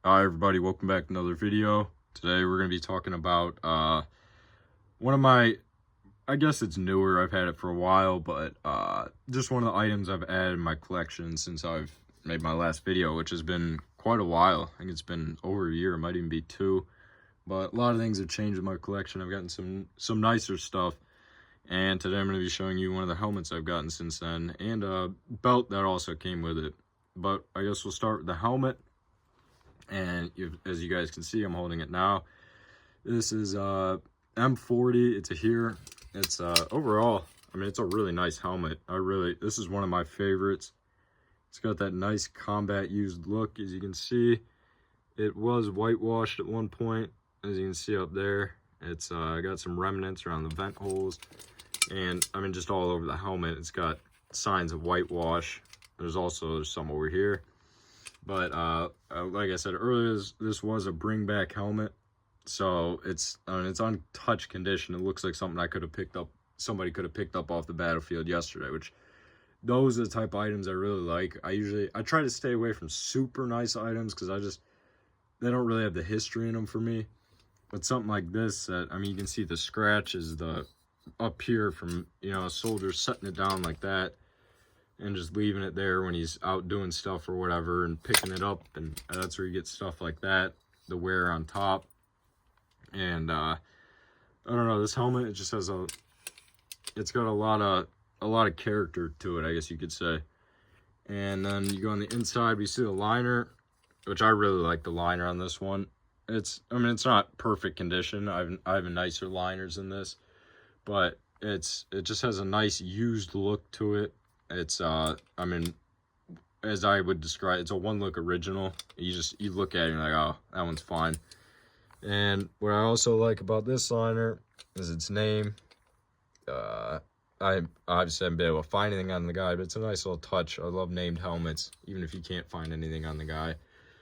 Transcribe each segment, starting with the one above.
Hi everybody, welcome back to another video. Today we're going to be talking about one of my, I guess it's newer, I've had it for a while, but just one of the items I've added in my collection since I've made my last video, which has been quite a while. I think it's been over a year, it might even be 2, but a lot of things have changed in my collection. I've gotten some nicer stuff, and today I'm going to be showing you one of the helmets I've gotten since then, and a belt that also came with it. But I guess we'll start with the helmet. And as you guys can see, I'm holding it now. This is M40. It's a here. It's overall, I mean, it's a really nice helmet. This is one of my favorites. It's got that nice combat used look. As you can see, it was whitewashed at one point. As you can see up there, it's got some remnants around the vent holes, and I mean, just all over the helmet. It's got signs of whitewash. There's some over here. But like I said earlier, this was a bring back helmet, so it's on touch condition. It looks like something somebody could have picked up off the battlefield yesterday, which those are the type of items I really like. I try to stay away from super nice items because they don't really have the history in them for me. But something like this, I mean, you can see the scratch is up here from, a soldier setting it down like that and just leaving it there when he's out doing stuff or whatever, and picking it up, and that's where you get stuff like that, the wear on top. And I don't know, this helmet, it just has it's got a lot of character to it, I guess you could say. And then you go on the inside, we see the liner, which I really like the liner on this one. It's not perfect condition. I have nicer liners than this, but it just has a nice used look to it. It's I mean, as I would describe, it's a one look original. You look at it and you're like, oh, that one's fine. And what I also like about this liner is its name. I obviously haven't been able to find anything on the guy, but it's a nice little touch. I love named helmets, even if you can't find anything on the guy.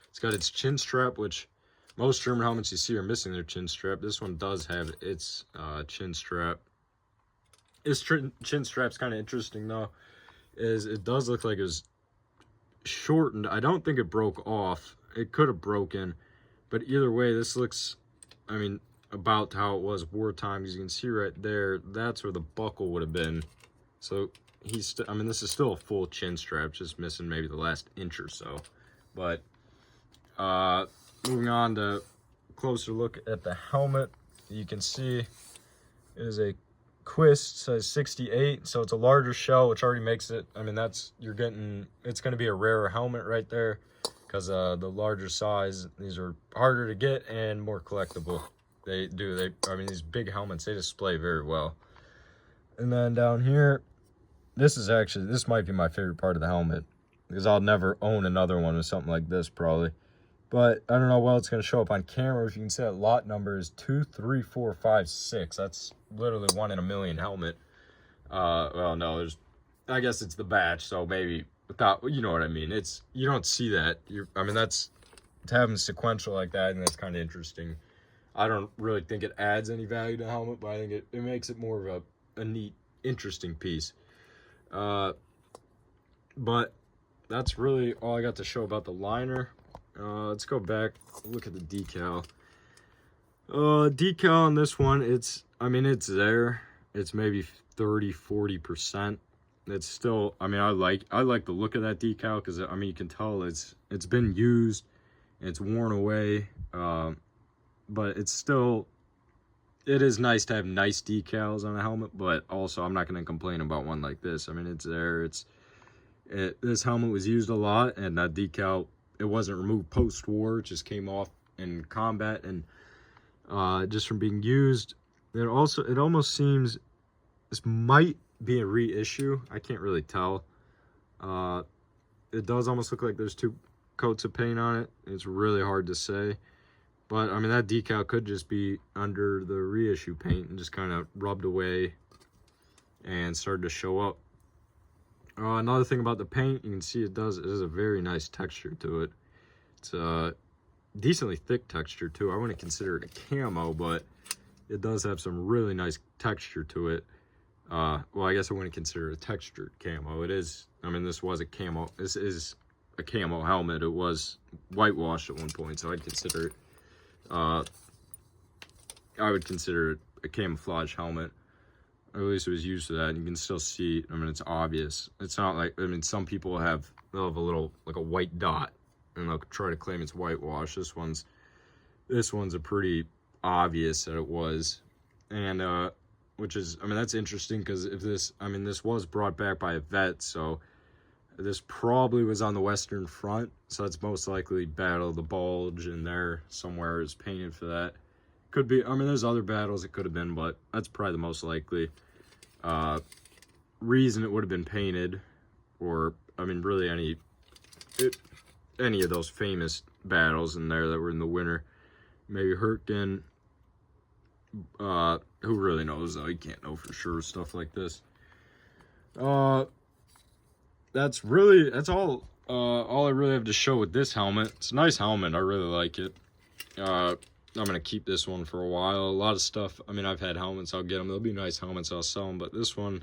It's got its chin strap, which most German helmets you see are missing their chin strap. This one does have its chin strap. Its chin strap's kind of interesting though. It does look like it was shortened. I don't think it broke off. It could have broken, but either way, this looks, I mean, about how it was wartime. As you can see right there, that's where the buckle would have been. So I mean, this is still a full chin strap, just missing maybe the last inch or so. But moving on to a closer look at the helmet, you can see it is a Quist, size 68, so it's a larger shell, which already makes it, I mean, it's going to be a rarer helmet right there, because the larger size, these are harder to get and more collectible. I mean, these big helmets, they display very well. And then down here, this might be my favorite part of the helmet, because I'll never own another one with something like this, probably. But I don't know well it's going to show up on camera. If you can see that lot number is 23456. That's literally 1 in a million helmet. Well, no, I guess it's the batch, so maybe without, you know what I mean. You don't see that. I mean, that's to have them sequential like that, and that's kind of interesting. I don't really think it adds any value to the helmet, but I think it makes it more of a neat, interesting piece. But that's really all I got to show about the liner. Let's go back, look at the decal. Decal on this one, it's there. It's maybe 30-40%. It's still, I mean, I like the look of that decal, because I mean, you can tell it's been used, it's worn away, but it is nice to have nice decals on a helmet. But also, I'm not going to complain about one like this. I mean, it's there. This helmet was used a lot, and that decal, it wasn't removed post-war. It just came off in combat, and just from being used. It almost seems this might be a reissue. I can't really tell. It does almost look like there's 2 coats of paint on it. It's really hard to say. But, I mean, that decal could just be under the reissue paint and just kind of rubbed away and started to show up. Another thing about the paint, you can see it has a very nice texture to it. It's a decently thick texture too. I wouldn't consider it a camo, but it does have some really nice texture to it. Well, I guess I wouldn't consider it a textured camo. It is, I mean, this was a camo. This is a camo helmet. It was whitewashed at one point, so I'd consider it, I would consider it a camouflage helmet. Or at least it was used for that. And you can still see, I mean, it's obvious. It's not like, I mean, some people they'll have a little, like a white dot, and they'll try to claim it's whitewash. This one's a pretty obvious that it was. And, which is, I mean, that's interesting, because if this, I mean, this was brought back by a vet, so this probably was on the Western Front, so that's most likely Battle of the Bulge in there somewhere is painted for that. Could be, I mean, there's other battles it could have been, but that's probably the most likely reason it would have been painted, or, I mean, really any of those famous battles in there that were in the winter. Maybe Hurtgen, who really knows, though? You can't know for sure stuff like this. That's all I really have to show with this helmet. It's a nice helmet. I really like it. I'm gonna keep this one for a while. A lot of stuff, I mean, I've had helmets, I'll get them. They'll be nice helmets, I'll sell them. But this one,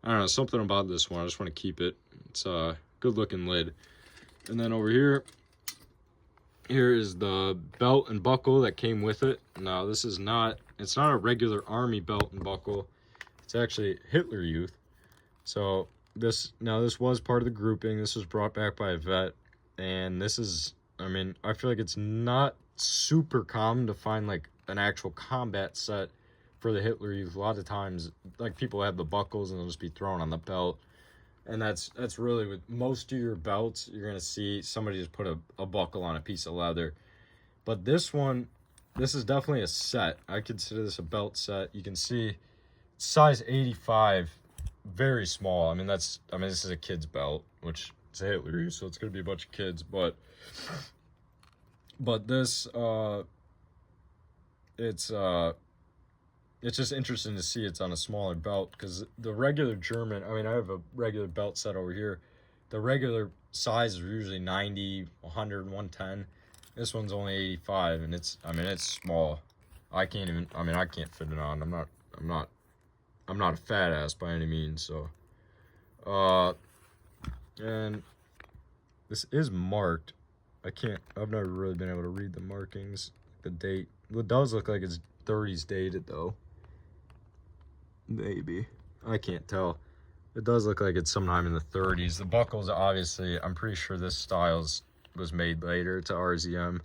I don't know, something about this one, I just want to keep it. It's a good looking lid. And then over here is the belt and buckle that came with it. Now, this is not, it's not a regular army belt and buckle. It's actually Hitler Youth. So this was part of the grouping. This was brought back by a vet. And this is, I mean, I feel like it's not super common to find like an actual combat set for the Hitler Youth. A lot of times, like, people have the buckles and they'll just be thrown on the belt. And that's really, with most of your belts, you're gonna see somebody just put a buckle on a piece of leather. But this one, this is definitely a set. I consider this a belt set. You can see size 85, very small. I mean, this is a kid's belt, which it's a Hitler Youth, so it's gonna be a bunch of kids. But this, it's just interesting to see it's on a smaller belt, because the regular German, I mean, I have a regular belt set over here. The regular sizes are usually 90, 100, 110. This one's only 85, and it's small. I can't fit it on. I'm not a fat ass by any means, so. And this is marked. I've never really been able to read the markings, the date. It does look like it's 30s dated, though. Maybe. I can't tell. It does look like it's sometime in the 30s. The buckles, obviously, I'm pretty sure this style was made later. It's a RZM.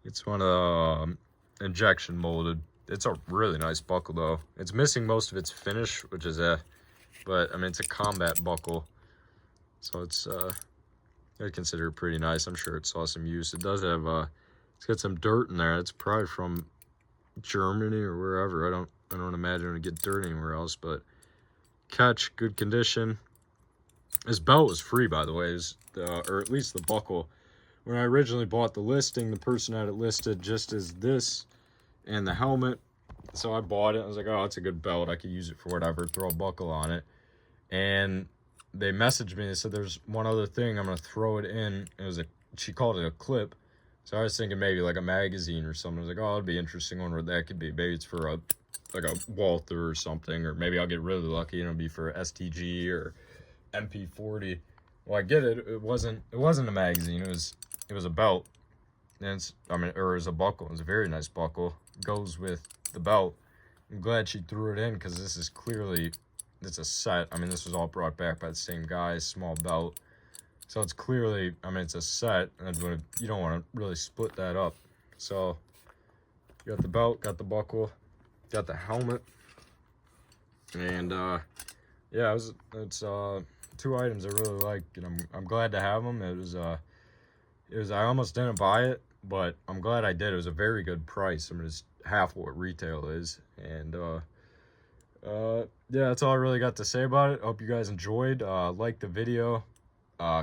It's one of the injection molded. It's a really nice buckle, though. It's missing most of its finish, which is but, I mean, it's a combat buckle. So it's, I consider it pretty nice. I'm sure it saw some use. It does have, it's got some dirt in there. It's probably from Germany or wherever. I don't imagine it get dirt anywhere else. But catch, good condition. This belt was free, by the way, or at least the buckle. When I originally bought the listing, the person had it listed just as this and the helmet. So I bought it. I was like, oh, it's a good belt. I could use it for whatever. Throw a buckle on it. And they messaged me. They said, there's one other thing. I'm going to throw it in. She called it a clip. So I was thinking maybe like a magazine or something. I was like, oh, it'd be interesting. I wonder what that could be. Maybe it's for a Walther or something. Or maybe I'll get really lucky and it'll be for STG or MP40. Well, I get it. It wasn't a magazine. It was a belt. And it was a buckle. It was a very nice buckle. It goes with the belt. I'm glad she threw it in, because this is clearly, it's a set. I mean, this was all brought back by the same guy, small belt. So it's clearly, I mean, it's a set, and you don't want to really split that up. So you got the belt, got the buckle, got the helmet, and yeah, it's 2 items I really like, and I'm glad to have them. I almost didn't buy it, but I'm glad I did. It was a very good price. I mean, it's half what retail is, and yeah, that's all I really got to say about it. Hope you guys enjoyed. Like the video,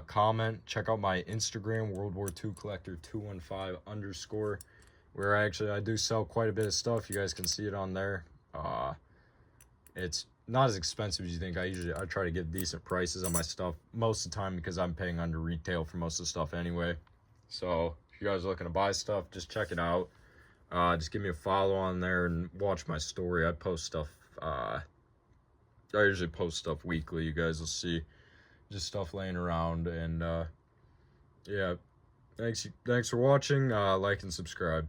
comment, check out my Instagram, World War II Collector 215_, where I do sell quite a bit of stuff. You guys can see it on there. It's not as expensive as you think. I try to get decent prices on my stuff most of the time, because I'm paying under retail for most of the stuff anyway. So if you guys are looking to buy stuff, just check it out. Just give me a follow on there and watch my story. I post stuff. I usually post stuff weekly. You guys will see just stuff laying around. And yeah, thanks for watching. Like and subscribe.